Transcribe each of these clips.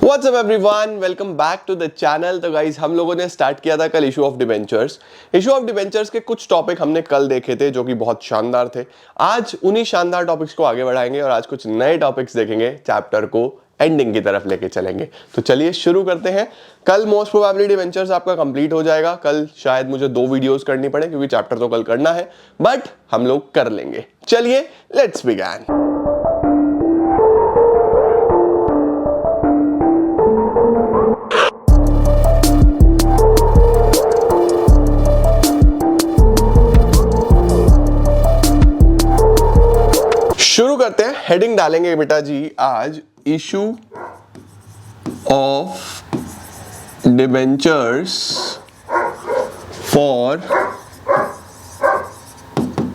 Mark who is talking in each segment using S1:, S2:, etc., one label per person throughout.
S1: WhatsApp everyone, welcome back to the channel. तो guys हम लोगों ने स्टार्ट किया था कल issue of debentures. Issue of debentures के कुछ टॉपिक हमने कल देखे थे जो कि बहुत शानदार थे। आज उन्हीं शानदार टॉपिक्स को आगे बढ़ाएंगे और आज कुछ नए टॉपिक्स देखेंगे, चैप्टर को एंडिंग की तरफ लेके चलेंगे। तो चलिए शुरू करते हैं। कल मोस्ट प्रोबेबली डिबेंचर्स आपका कंप्लीट हो जाएगा। कल शायद मुझे 2 वीडियोस करनी पड़े क्योंकि चैप्टर तो कल करना है, बट हम लोग कर लेंगे। चलिए लेट्स बिगिन। शुरू करते हैं। हेडिंग डालेंगे बेटा जी आज issue of debentures for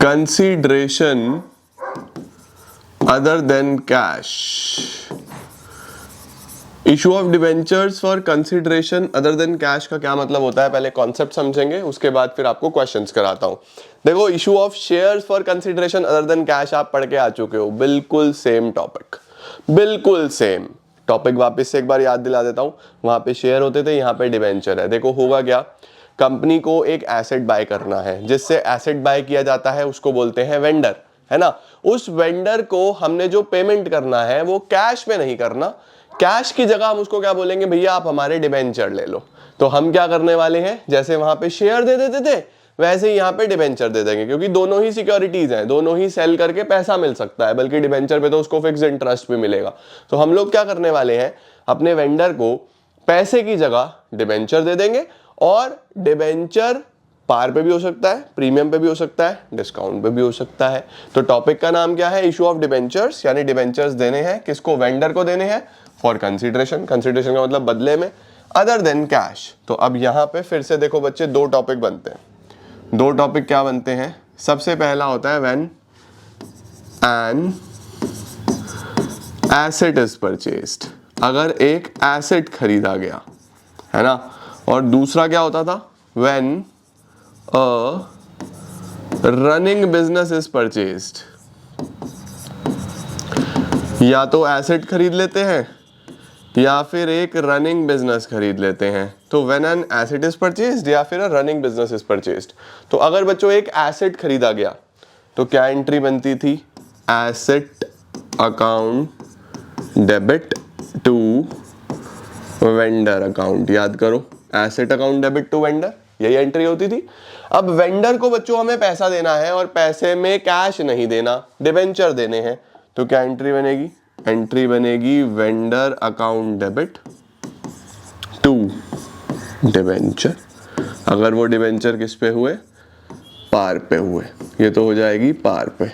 S1: consideration other than cash. Issue of debentures for consideration other than cash का क्या मतलब होता है, पहले कॉन्सेप्ट समझेंगे, उसके बाद फिर आपको क्वेश्चंस कराता हूं। देखो, issue of shares for consideration other than cash आप पढ़ के आ चुके हो, बिल्कुल सेम टॉपिक, बिल्कुल सेम टॉपिक। वापस से एक बार याद दिला देता हूं। वहां पे शेयर होते थे, यहाँ पे डिबेंचर है। देखो होगा क्या, कंपनी को एक एसेट बाय करना है, जिससे एसेट बाय किया जाता है उसको बोलते हैं वेंडर, है ना। उस वेंडर को हमने जो पेमेंट करना है वो कैश में नहीं करना, कैश की जगह हम उसको क्या बोलेंगे, भैया आप हमारे डिबेंचर ले लो। तो हम क्या करने वाले हैं, जैसे वहां पे शेयर दे देते थे वैसे ही यहाँ पे डिबेंचर दे देंगे, क्योंकि दोनों ही सिक्योरिटीज हैं, दोनों ही सेल करके पैसा मिल सकता है, बल्कि डिबेंचर पे तो उसको फिक्स इंटरेस्ट भी मिलेगा। तो हम लोग क्या करने वाले हैं, अपने वेंडर को पैसे की जगह डिबेंचर दे देंगे। और डिबेंचर पार पे भी हो सकता है, प्रीमियम पे भी हो सकता है, डिस्काउंट पे भी हो सकता है। तो टॉपिक का नाम क्या है, इशू ऑफ डिबेंचर्स, यानी डिबेंचर्स देने हैं, किसको, वेंडर को देने हैं फॉर कंसीडरेशन। कंसीडरेशन का मतलब बदले में, अदर देन कैश। तो अब यहां पे फिर से देखो बच्चे, 2 टॉपिक बनते हैं। 2 टॉपिक क्या बनते हैं, सबसे पहला होता है when an asset is purchased, अगर एक एसेट खरीदा गया, है ना। और दूसरा क्या होता था, when a running business is purchased. या तो एसेट खरीद लेते हैं या फिर एक रनिंग बिजनेस खरीद लेते हैं। तो when an asset is purchased या फिर रनिंग बिजनेस इज परचेज्ड। तो अगर बच्चों एक एसेट खरीदा गया तो क्या एंट्री बनती थी, asset account debit to vendor account. याद करो, asset account debit to vendor, यही एंट्री होती थी। अब वेंडर को बच्चों हमें पैसा देना है और पैसे में कैश नहीं देना, डिबेंचर देने हैं। तो क्या एंट्री बनेगी, एंट्री बनेगी vendor account debit to debenture. अगर वो डिबेंचर किस पे हुए, पार पे हुए, ये तो हो जाएगी पार पे,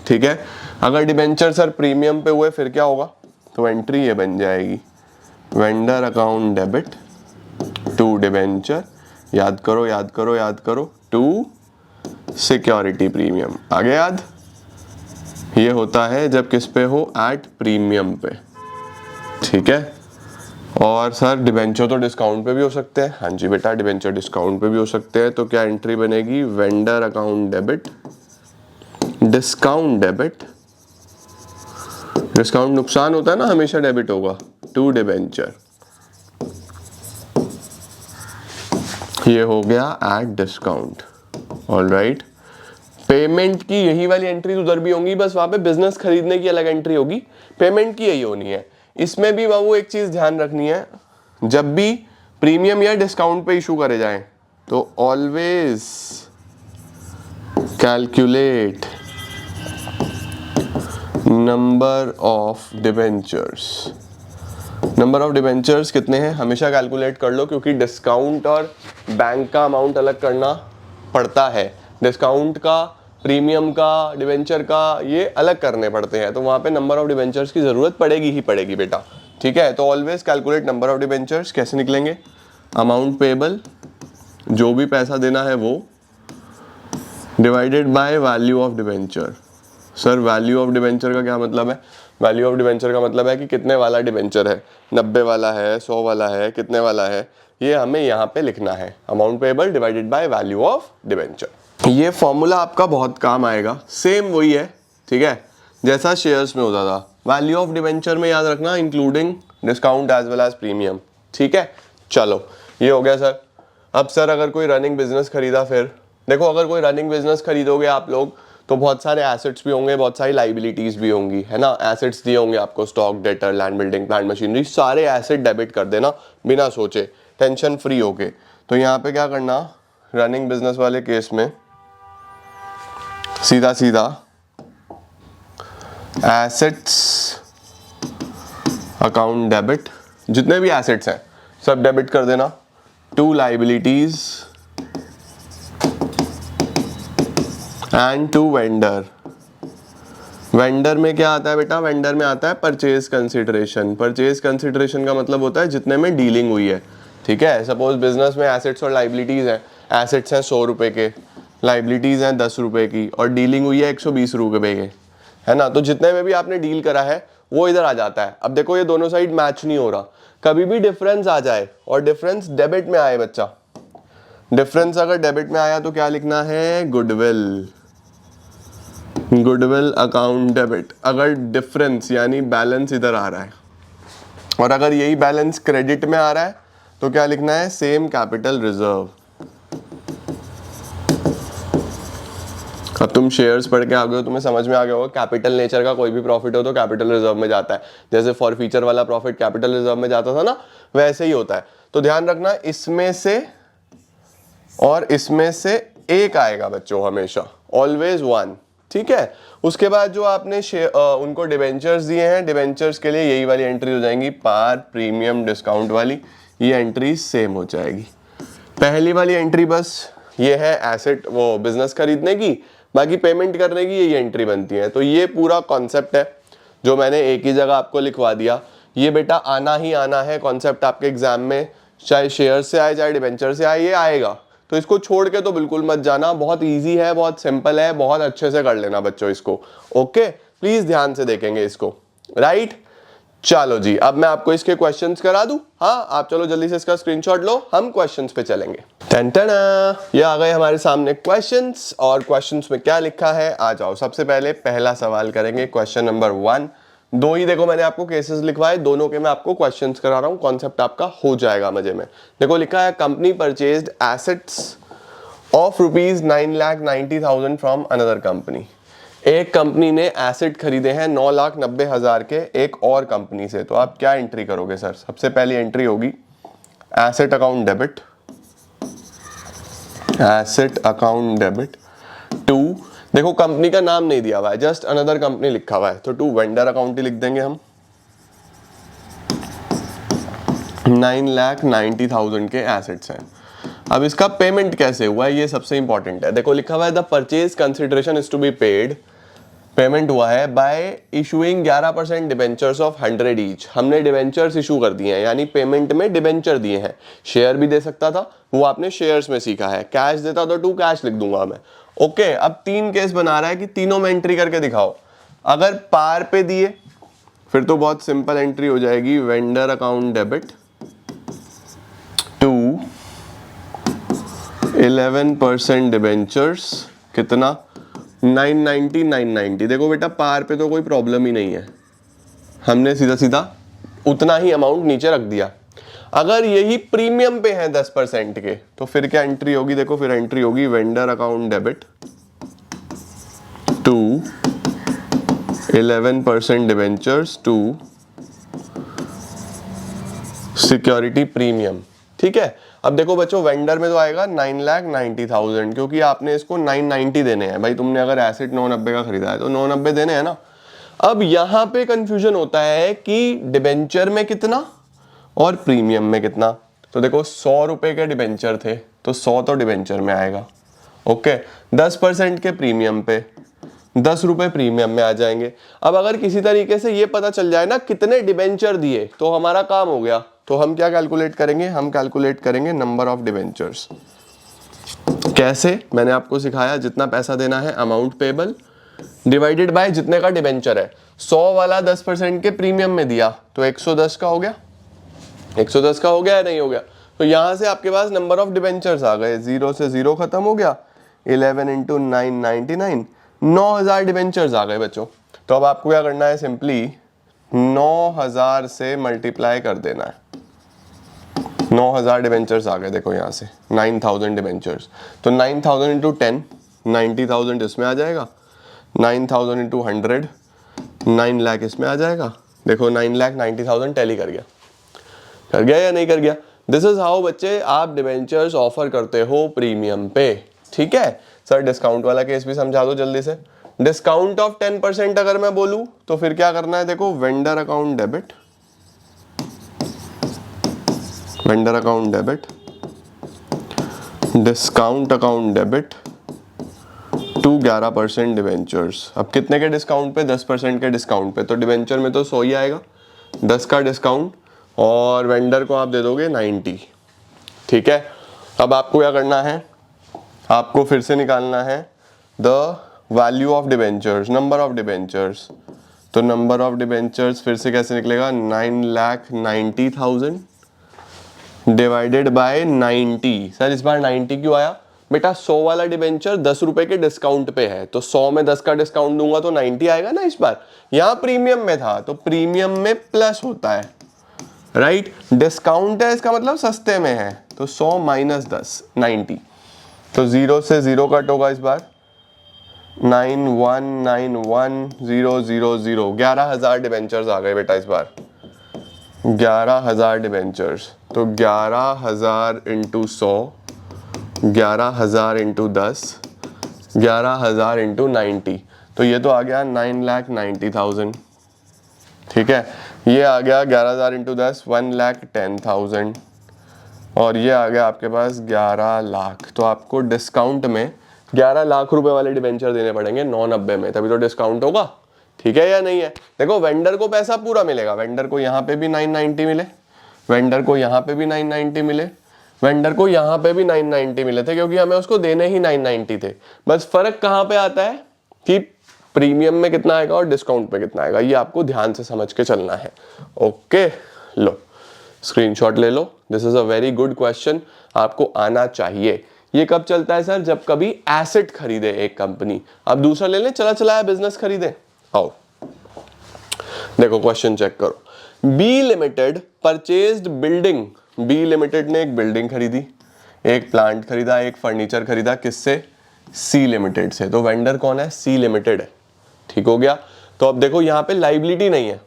S1: ठीक है। अगर डिबेंचर सर प्रीमियम पे हुए फिर क्या होगा, तो एंट्री ये बन जाएगी vendor account debit to debenture. याद करो याद करो याद करो, टू सिक्योरिटी प्रीमियम। आगे याद, ये होता है जब किस पे हो, एट प्रीमियम पे, ठीक है। और सर डिबेंचर तो डिस्काउंट पे भी हो सकते हैं। हाँ जी बेटा, डिबेंचर डिस्काउंट पे भी हो सकते हैं। तो क्या एंट्री बनेगी, vendor account debit discount debit. Discount नुकसान होता है ना, हमेशा डेबिट होगा, टू डिबेंचर। ये हो गया एट डिस्काउंट, ऑलराइट। पेमेंट की यही वाली एंट्री उधर भी होंगी, बस वहां पे बिजनेस खरीदने की अलग एंट्री होगी, पेमेंट की यही होनी है। इसमें भी बाबू एक चीज ध्यान रखनी है, जब भी प्रीमियम या डिस्काउंट पे इशू करे जाएं तो always calculate number of debentures. Number of debentures कितने हैं हमेशा कैलकुलेट कर लो, क्योंकि डिस्काउंट और बैंक का अमाउंट अलग करना पड़ता है। डिस्काउंट का, प्रीमियम का, डिबेंचर का, ये अलग करने पड़ते हैं। तो वहां पे नंबर ऑफ डिबेंचर्स की जरूरत पड़ेगी ही पड़ेगी बेटा, ठीक है। तो always calculate number of debentures. कैसे निकलेंगे, अमाउंट पेबल, जो भी पैसा देना है वो, divided by value of debenture. Sir value of debenture का क्या मतलब है, वैल्यू ऑफ डिबेंचर का मतलब है कि कितने वाला डिबेंचर है, 90 वाला है, 100 वाला है, कितने वाला है, ये हमें यहाँ पे लिखना है। Amount payable divided by value of debenture. ये फॉर्मूला आपका बहुत काम आएगा, सेम वही है, ठीक है, जैसा शेयर्स में होता था। वैल्यू ऑफ डिबेंचर में याद रखना including discount as well as premium. ठीक है, चलो ये हो गया सर। अब सर अगर कोई रनिंग बिजनेस खरीदा, फिर देखो अगर कोई रनिंग बिजनेस खरीदोगे आप लोग तो बहुत सारे एसेट्स भी होंगे, बहुत सारी लाइबिलिटीज भी होंगी, है ना। एसेट्स दिए होंगे आपको, stock, debtor, land, building, plant, machinery, सारे एसेट डेबिट कर देना बिना सोचे, टेंशन फ्री होके। तो यहाँ पे क्या करना, रनिंग बिजनेस वाले केस में सीधा सीधा एसेट्स अकाउंट डेबिट, जितने भी एसेट्स हैं सब डेबिट कर देना to liabilities and to vendor. Vendor में क्या आता है बेटा, वेंडर में आता है परचेज कंसिडरेशन। परचेज कंसिडरेशन का मतलब होता है जितने में डीलिंग हुई है। ठीक है, सपोज बिजनेस में एसेट्स और लाइबिलिटीज हैं, एसेट्स हैं 100 रुपए के, लाइबिलिटीज हैं 10 रुपए की, और डीलिंग हुई है 120 रुपए के, है ना। तो जितने में भी आपने डील करा है वो इधर आ जाता है। अब देखो ये दोनों साइड मैच नहीं हो रहा, कभी भी डिफरेंस आ जाए और डिफरेंस डेबिट में आए बच्चा, डिफरेंस अगर डेबिट में आया तो क्या लिखना है, गुडविल, गुडविल अकाउंट डेबिट। अगर डिफरेंस यानी बैलेंस इधर आ रहा है और अगर यही बैलेंस क्रेडिट में आ रहा है तो क्या लिखना है, सेम कैपिटल रिजर्व। अब तुम शेयर्स पढ़ के आ गए हो, तुम्हें समझ में आ गया होगा कैपिटल नेचर का कोई भी प्रॉफिट हो तो कैपिटल रिजर्व में जाता है। जैसे फॉर फीचर वाला प्रॉफिट कैपिटल रिजर्व में जाता था ना, वैसे ही होता है। तो ध्यान रखना इसमें से और इसमें से एक आएगा बच्चों, हमेशा, ऑलवेज वन। ठीक है, उसके बाद जो आपने उनको डिबेंचर्स दिए हैं, डिबेंचर्स के लिए यही वाली एंट्री हो जाएंगी, पार, प्रीमियम, डिस्काउंट वाली, ये एंट्री सेम हो जाएगी। पहली वाली एंट्री बस ये है एसेट वो बिजनेस खरीदने की, बाकी पेमेंट करने की यही एंट्री बनती है। तो ये पूरा कॉन्सेप्ट है जो मैंने एक ही जगह आपको लिखवा दिया। ये बेटा आना ही आना है कॉन्सेप्ट आपके एग्जाम में, चाहे शेयर से आए चाहे डिबेंचर से आए, ये आएगा। तो इसको छोड़ के तो बिल्कुल मत जाना, बहुत इजी है, बहुत सिंपल है, बहुत अच्छे से कर लेना बच्चों इसको। ओके, प्लीज ध्यान से देखेंगे इसको, राइट। चलो जी, अब मैं आपको इसके क्वेश्चंस करा दूं। हाँ, आप चलो जल्दी से इसका स्क्रीनशॉट लो, हम क्वेश्चंस पे चलेंगे। ये आ गए हमारे सामने क्वेश्चंस, और क्वेश्चंस में क्या लिखा है, आ जाओ। सबसे पहले पहला सवाल करेंगे, क्वेश्चन नंबर 1। दो ही देखो मैंने आपको केसेस लिखवाए, दोनों के मैं आपको क्वेश्चंस करा रहा हूं, कॉन्सेप्ट आपका हो जाएगा मजे में। देखो लिखा है, company purchased assets of ₹9,90,000 from another company. एक कंपनी ने एसेट खरीदे हैं 9,90,000 के एक और कंपनी से। तो आप क्या एंट्री करोगे सर? सबसे पहली एंट्री होगी asset account debit, asset account debit to, देखो कंपनी का नाम नहीं दिया हुआ है, जस्ट अनदर कंपनी लिखा हुआ है, तो टू वेंडर अकाउंट ही लिख देंगे हम। 9,90,000 के एसेट्स हैं। अब इसका पेमेंट कैसे हुआ है ये सबसे इंपॉर्टेंट है। देखो लिखा हुआ है the purchase consideration is to be paid, payment हुआ है by issuing 11% debentures of 100 each. हमने डिबेंचर्स इशू कर दिए हैं, यानी पेमेंट में डिबेंचर दिए हैं। शेयर भी दे सकता था, वो आपने शेयर्स में सीखा है। कैश देता तो टू कैश लिख दूंगा मैं। ओके, अब 3 केस बना रहा है कि तीनों में एंट्री करके दिखाओ। अगर पार पे दिए फिर तो बहुत सिंपल एंट्री हो जाएगी, vendor account debit to 11% debentures, कितना 990। देखो बेटा पार पे तो कोई प्रॉब्लम ही नहीं है, हमने सीधा सीधा उतना ही अमाउंट नीचे रख दिया। अगर यही प्रीमियम पे है 10% के तो फिर क्या एंट्री होगी? देखो फिर एंट्री होगी vendor account debit to 11% debentures to security premium. ठीक है, अब देखो बच्चों वेंडर में तो आएगा 9,90,000, क्योंकि आपने इसको 990 देने हैं। भाई तुमने अगर एसेट 990 का खरीदा है तो 990 देने हैं ना। अब यहां पे कंफ्यूजन होता है कि डिबेंचर में कितना और प्रीमियम में कितना। तो देखो 100 रुपए के डिबेंचर थे तो 100 तो डिबेंचर में आएगा। ओके, 10% के प्रीमियम पे 10 रुपए प्रीमियम में आ जाएंगे। अब अगर किसी तरीके से ये पता चल जाए ना कितने डिबेंचर दिए तो हमारा काम हो गया। तो हम क्या कैलकुलेट करेंगे? हम कैलकुलेट करेंगे नंबर ऑफ डिबेंचर्स। कैसे? मैंने आपको सिखाया, जितना पैसा देना है अमाउंट पेबल डिवाइडेड बाय जितने का डिबेंचर है। 100 वाला 10% के प्रीमियम में दिया तो 110 का हो गया। 110 का हो गया या नहीं हो गया? तो यहां से आपके पास नंबर ऑफ डिबेंचर्स आ गए, 0 से 0 खत्म हो गया। 11 इंटू 999, 9,000 डिबेंचर्स आ गए बच्चों। तो अब आपको क्या करना है? सिंपली 9,000 से मल्टीप्लाई कर देना है। 9,000 डिबेंचर्स आ गए, देखो यहाँ से 9,000 डिबेंचर्स, तो 9,000 इंटू 10, 90,000 इसमें आ जाएगा, 9,000 इंटू 100, 9 लाख इसमें आ जाएगा। देखो 9,90,000 टैली कर गया या नहीं कर गया? दिस इज हाउ बच्चे आप डिबेंचर्स ऑफर करते हो प्रीमियम पे। ठीक है सर, डिस्काउंट वाला केस भी समझा दो जल्दी से। डिस्काउंट ऑफ 10% अगर मैं बोलूं तो फिर क्या करना है? देखो vendor account debit, vendor account debit, discount account debit to 11% debentures. अब कितने के डिस्काउंट पे? 10% के डिस्काउंट पे, तो डिबेंचर में तो 100 ही आएगा, 10 का डिस्काउंट, और वेंडर को आप दे दोगे 90। ठीक है, अब आपको क्या करना है? आपको फिर से निकालना है the value of debentures, number of debentures. तो नंबर ऑफ डिबेंचर्स फिर से कैसे निकलेगा? 9,90,000 डिवाइडेड बाय 90। सर इस बार 90 क्यों आया? बेटा 100 वाला डिबेंचर 10 रुपए के डिस्काउंट पे है, तो 100 में 10 का डिस्काउंट दूंगा तो 90 आएगा ना इस बार। यहाँ प्रीमियम में था तो प्रीमियम में प्लस होता है, राइट? डिस्काउंट है इसका मतलब सस्ते में है, तो 100 माइनस 10 90, तो 0 से 0 कट होगा इस बार, 9191,000, 11,000 डिबेंचर्स आ गए बेटा इस बार, 11,000 डिबेंचर्स। तो 11,000 इंटू 100, 11,000 इंटू 10, 11,000 इंटू 90, तो ये तो आ गया 9,90,000। ठीक है, ये आ गया 11,000 इंटू 10, 1,10,000, और ये आ गया आपके पास 11 लाख। तो आपको डिस्काउंट में 11 लाख रुपए वाले डिबेंचर देने पड़ेंगे 990 में, तभी तो डिस्काउंट होगा। ठीक है या नहीं है? देखो वेंडर को पैसा पूरा मिलेगा, वेंडर को यहाँ पे भी 990 मिले, वेंडर को यहाँ पे भी 990 मिले, वेंडर को यहाँ पे भी 990 मिले थे, क्योंकि हमें उसको देने ही 990 थे। बस फर्क कहाँ पे आता है कि प्रीमियम में कितना आएगा और डिस्काउंट पे कितना आएगा, ये आपको ध्यान से समझ के चलना है। ओके, लो स्क्रीनशॉट ले लो, this is a very good question, आपको आना चाहिए। ये कब चलता है सर? जब कभी एसेट खरीदे एक कंपनी। अब दूसरा ले लें, चला चलाया बिजनेस खरीदे। आओ देखो क्वेश्चन चेक करो। B limited purchased building, B limited ने एक बिल्डिंग खरीदी, एक प्लांट खरीदा, एक फर्नीचर खरीदा, किससे? सी लिमिटेड से। तो वेंडर कौन है? सी लिमिटेड है। ठीक हो गया। तो अब देखो यहाँ पे लाइबिलिटी नहीं है,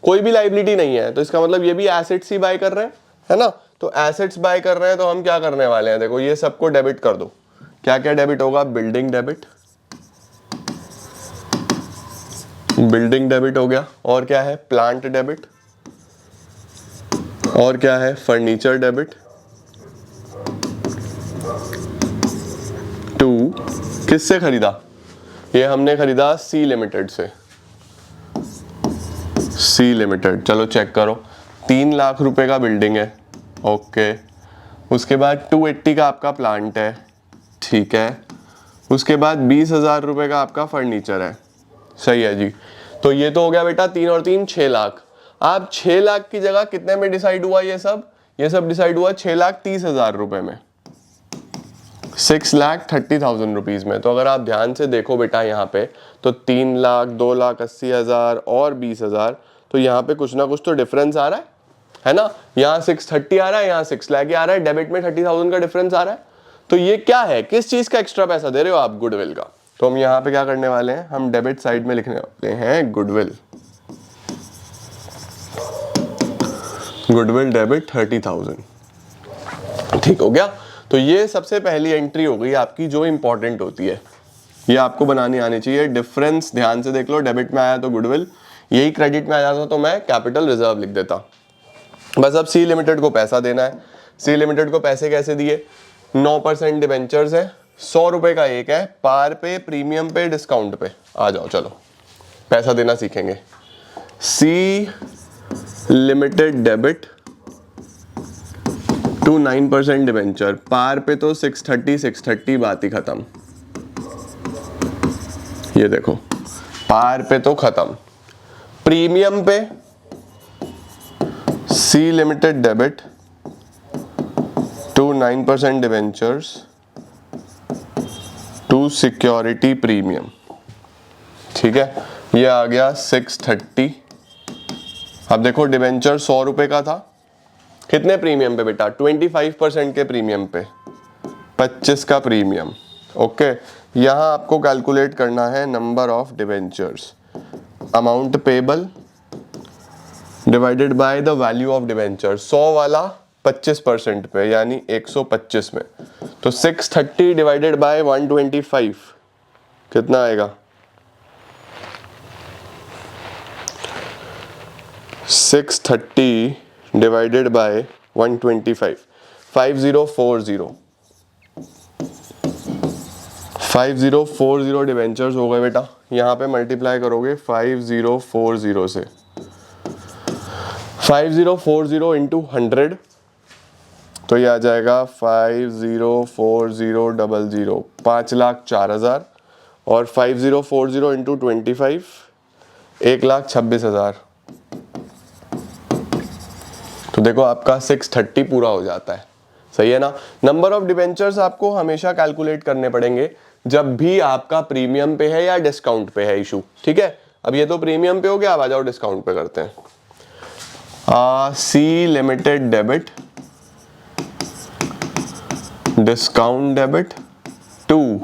S1: कोई भी लाइबिलिटी नहीं है, तो इसका मतलब ये भी एसेट्स ही बाय कर रहे हैं, है ना? तो एसेट्स बाय कर रहे हैं, तो हम क्या करने वाले हैं? देखो ये सबको डेबिट कर दो। क्या क्या डेबिट होगा? बिल्डिंग डेबिट, बिल्डिंग डेबिट हो गया, और क्या है? प्लांट डेबिट, और क्या है? Furniture debit. टू किससे खरीदा? ये हमने खरीदा सी लिमिटेड से, सी लिमिटेड। चलो चेक करो, 3 लाख रुपए का बिल्डिंग है, ओके। उसके बाद 280 का आपका प्लांट है, ठीक है। उसके बाद 20,000 रुपए का आपका फर्नीचर है, सही है जी। तो ये तो हो गया बेटा 3 और 3 6 लाख। आप 6 लाख की जगह कितने में डिसाइड हुआ ये सब? ये सब डिसाइड हुआ 6,30,000 रुपए में, 6,30,000 रुपीज में। तो अगर आप ध्यान से देखो बेटा यहाँ पे, तो 3 लाख, 2,80,000 और 20,000, तो यहाँ पे कुछ ना कुछ तो डिफरेंस आ रहा है ना? यहाँ 630 आ रहा है, यहाँ 6 लाख आ रहा है, डेबिट में 30,000 का डिफरेंस आ रहा है। तो ये क्या है? किस चीज का एक्स्ट्रा पैसा दे रहे हो आप? गुडविल का। तो हम यहाँ पे क्या करने वाले हैं? हम डेबिट साइड में लिखने वाले हैं गुडविल, गुडविल डेबिट 30,000। ठीक हो गया। तो ये सबसे पहली एंट्री हो गई आपकी जो इंपॉर्टेंट होती है, ये आपको बनानी आनी चाहिए। डिफरेंस ध्यान से देख लो, डेबिट में आया तो गुडविल, यही क्रेडिट में आ जाता तो मैं कैपिटल रिजर्व लिख देता। बस अब सी लिमिटेड को पैसा देना है। सी लिमिटेड को पैसे कैसे दिए? 9% डिबेंचर्स है, 100 रुपए का एक है, पार पे, प्रीमियम पे, डिस्काउंट पे। आ जाओ चलो पैसा देना सीखेंगे। C limited debit to 9% debenture, par पे तो 630 बात ही खत्म। ये देखो पार पे तो खत्म। प्रीमियम पे C limited debit to 9% debentures to security premium, ठीक है। ये आ गया 630 अब देखो डिबेंचर 100 रुपए का था, कितने प्रीमियम पे बेटा? 25% के प्रीमियम पे, 25 का प्रीमियम। ओके, यहाँ आपको कैलकुलेट करना है number of debentures, amount payable divided by the value of debenture. 100 वाला 25% पे यानी 125 में, तो 630 डिवाइडेड बाय 125 कितना आएगा? 630 डिवाइडेड बाय 125, 5040 डिवेंचर्स हो गए बेटा। यहाँ पे मल्टीप्लाई करोगे 5040 से, 5040 इंटू 100, तो ये आ जाएगा 504000, 5,04,000, और 5040 इंटू 25, 1,26,000। तो देखो आपका 630 पूरा हो जाता है, सही है ना। नंबर ऑफ डिबेंचर्स आपको हमेशा कैलकुलेट करने पड़ेंगे जब भी आपका प्रीमियम पे है या डिस्काउंट पे है इशू, ठीक है। अब ये तो प्रीमियम पे हो गया, अब आ जाओ डिस्काउंट पे करते हैं। C limited debit, discount debit to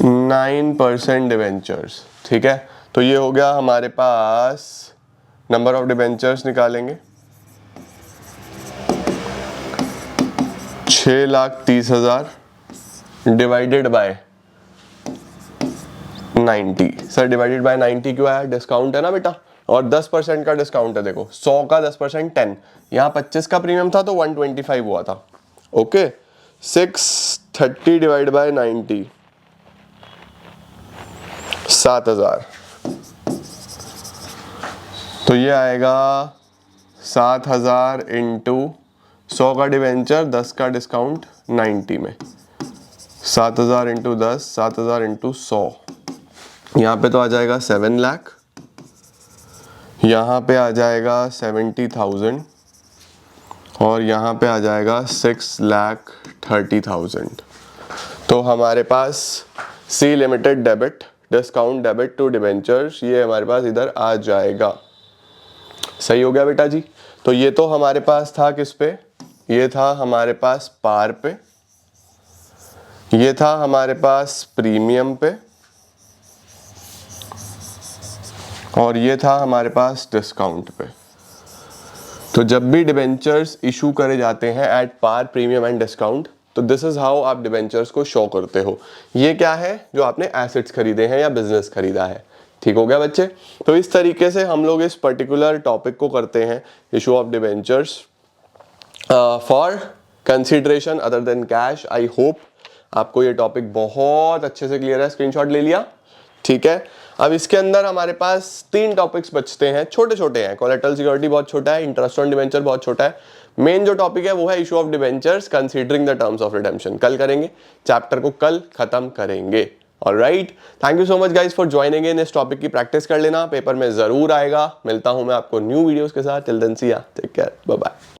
S1: 9% debentures, ठीक है। तो ये हो गया हमारे पास, नंबर ऑफ डिबेंचर्स निकालेंगे 6,30,000 divided by 90। Sir divided by 90 क्यों आया? डिस्काउंट है ना बेटा, और 10% का डिस्काउंट है। देखो 100 का 10% 10, यहाँ 25 का प्रीमियम था तो 125 हुआ था। ओके, 630 डिवाइड बाय 90, 7,000, तो ये आएगा 7,000 इंटू 100 का डिवेंचर, 10 का डिस्काउंट 90 में, 7,000 इंटू 10, 7,000 इंटू 100, यहाँ पे तो आ जाएगा 7 लाख, यहाँ पे आ जाएगा 70,000, और यहाँ पे आ जाएगा 6,30,000। तो हमारे पास C limited debit, discount debit to debentures, ये हमारे पास इधर आ जाएगा। सही हो गया बेटा जी। तो ये तो हमारे पास था किस पे? ये था हमारे पास पार पे, ये था हमारे पास प्रीमियम पे, और ये था हमारे पास डिस्काउंट पे। तो जब भी डिबेंचर्स इशू करे जाते हैं at par, premium and discount, तो दिस इज हाउ आप डिबेंचर्स को शो करते हो। ये क्या है? जो आपने एसेट्स खरीदे हैं या बिजनेस खरीदा है। ठीक हो गया बच्चे। तो इस तरीके से हम लोग इस पर्टिकुलर टॉपिक को करते हैं, issue of debentures for consideration other than cash. I hope आपको ये टॉपिक बहुत अच्छे से क्लियर है, स्क्रीनशॉट ले लिया, ठीक है। अब इसके अंदर हमारे पास 3 टॉपिक्स बचते हैं, छोटे छोटे हैं। कोलेटरल सिक्योरिटी बहुत छोटा है, इंटरेस्ट ऑन डिबेंचर बहुत छोटा है। मेन जो टॉपिक है वो है issue of debentures considering the terms of redemption. कल करेंगे, चैप्टर को कल खत्म करेंगे। Alright, thank you so much guys for joining in. इस टॉपिक की प्रैक्टिस कर लेना, पेपर में जरूर आएगा। मिलता हूं मैं आपको न्यू वीडियोस के साथ। टिल देन सी या, टेक केयर, बाय बाय।